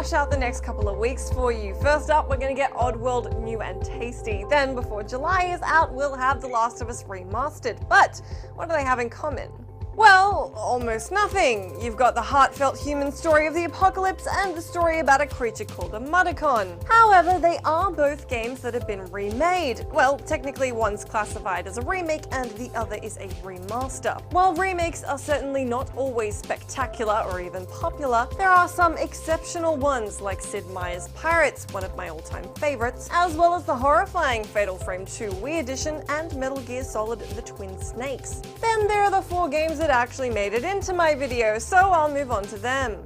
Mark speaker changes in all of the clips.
Speaker 1: smash out the next couple of weeks for you. First up, we're gonna get Oddworld New and Tasty. Then, before July is out, we'll have The Last of Us Remastered. But what do they have in common? Well, almost nothing. You've got the heartfelt human story of the apocalypse and the story about a creature called a Mudicon. However, they are both games that have been remade. Well, technically one's classified as a remake and the other is a remaster. While remakes are certainly not always spectacular or even popular, there are some exceptional ones like Sid Meier's Pirates, one of my all-time favorites, as well as the horrifying Fatal Frame 2 Wii Edition and Metal Gear Solid The Twin Snakes. Then there are the 4 games that actually made it into my video, so I'll move on to them.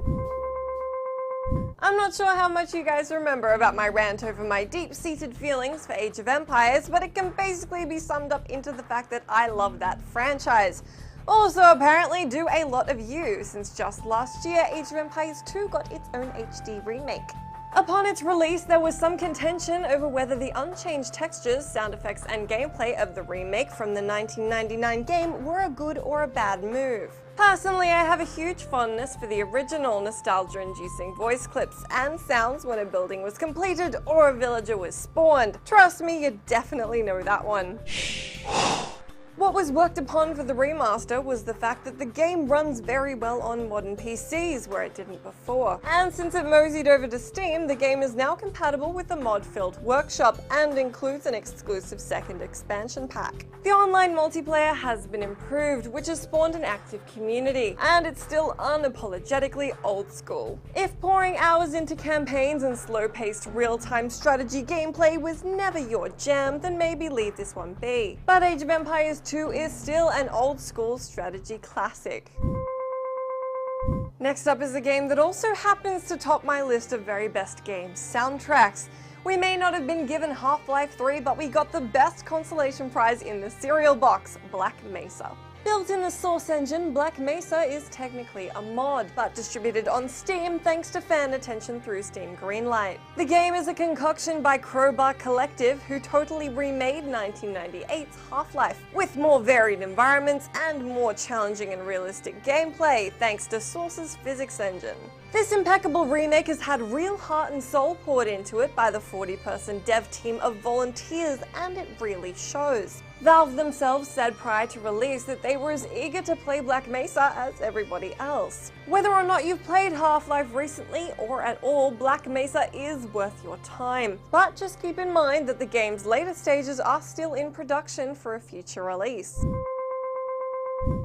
Speaker 1: I'm not sure how much you guys remember about my rant over my deep-seated feelings for Age of Empires, but it can basically be summed up into the fact that I love that franchise. Also, apparently do a lot of you, since just last year Age of Empires 2 got its own HD remake. Upon its release, there was some contention over whether the unchanged textures, sound effects, and gameplay of the remake from the 1999 game were a good or a bad move. Personally, I have a huge fondness for the original, nostalgia-inducing voice clips and sounds when a building was completed or a villager was spawned. Trust me, you definitely know that one. What was worked upon for the remaster was the fact that the game runs very well on modern PCs, where it didn't before. And since it moseyed over to Steam, the game is now compatible with the mod-filled workshop and includes an exclusive second expansion pack. The online multiplayer has been improved, which has spawned an active community, and it's still unapologetically old school. If pouring hours into campaigns and slow-paced real-time strategy gameplay was never your jam, then maybe leave this one be. But Age of Empires 2 is still an old-school strategy classic. Next up is a game that also happens to top my list of very best games soundtracks. We may not have been given Half-Life 3, but we got the best consolation prize in the cereal box, Black Mesa. Built in the Source engine, Black Mesa is technically a mod, but distributed on Steam thanks to fan attention through Steam Greenlight. The game is a concoction by Crowbar Collective, who totally remade 1998's Half-Life, with more varied environments and more challenging and realistic gameplay, thanks to Source's physics engine. This impeccable remake has had real heart and soul poured into it by the 40-person dev team of volunteers, and it really shows. Valve themselves said prior to release that they were as eager to play Black Mesa as everybody else. Whether or not you've played Half-Life recently or at all, Black Mesa is worth your time. But just keep in mind that the game's later stages are still in production for a future release.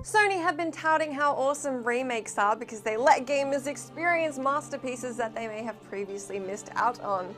Speaker 1: Sony have been touting how awesome remakes are because they let gamers experience masterpieces that they may have previously missed out on.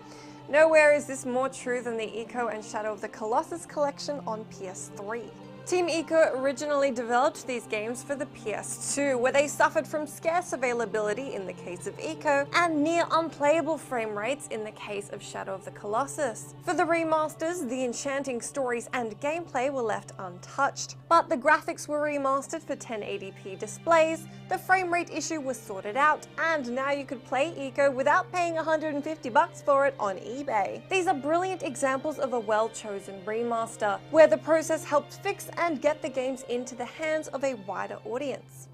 Speaker 1: Nowhere is this more true than the Ico and Shadow of the Colossus collection on PS3. Team Ico originally developed these games for the PS2, where they suffered from scarce availability in the case of Ico, and near unplayable frame rates in the case of Shadow of the Colossus. For the remasters, the enchanting stories and gameplay were left untouched, but the graphics were remastered for 1080p displays, the frame rate issue was sorted out, and now you could play Ico without paying $150 for it on eBay. These are brilliant examples of a well-chosen remaster, where the process helped fix and get the games into the hands of a wider audience.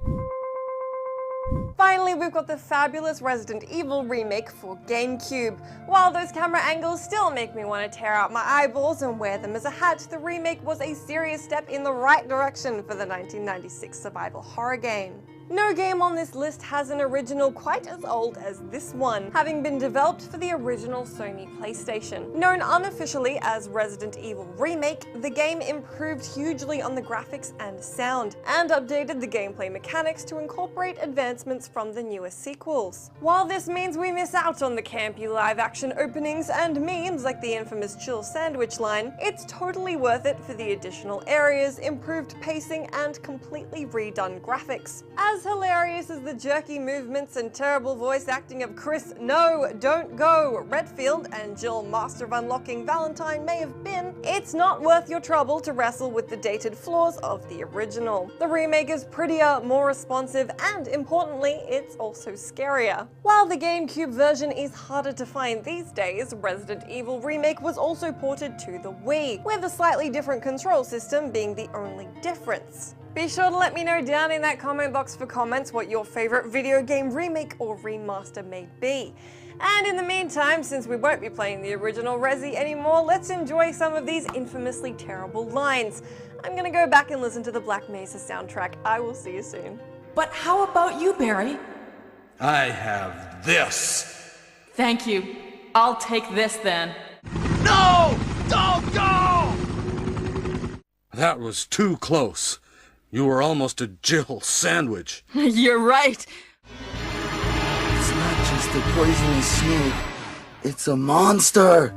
Speaker 1: Finally, we've got the fabulous Resident Evil remake for GameCube. While those camera angles still make me want to tear out my eyeballs and wear them as a hat, the remake was a serious step in the right direction for the 1996 survival horror game. No game on this list has an original quite as old as this one, having been developed for the original Sony PlayStation. Known unofficially as Resident Evil Remake, the game improved hugely on the graphics and sound, and updated the gameplay mechanics to incorporate advancements from the newer sequels. While this means we miss out on the campy live-action openings and memes like the infamous chill sandwich line, it's totally worth it for the additional areas, improved pacing, and completely redone graphics. As hilarious as the jerky movements and terrible voice acting of Chris No, Don't Go Redfield and Jill Master of Unlocking Valentine may have been, it's not worth your trouble to wrestle with the dated flaws of the original. The remake is prettier, more responsive, and importantly, it's also scarier. While the GameCube version is harder to find these days, Resident Evil Remake was also ported to the Wii, with a slightly different control system being the only difference. Be sure to let me know down in that comment box for comments what your favorite video game remake or remaster may be. And in the meantime, since we won't be playing the original Resi anymore, let's enjoy some of these infamously terrible lines. I'm gonna go back and listen to the Black Mesa soundtrack. I will see you soon.
Speaker 2: But how about you, Barry?
Speaker 3: I have this.
Speaker 2: Thank you. I'll take this then.
Speaker 3: No! Don't go! That was too close. You were almost a Jill sandwich.
Speaker 2: You're right.
Speaker 4: It's not just a poisonous snake. It's a monster.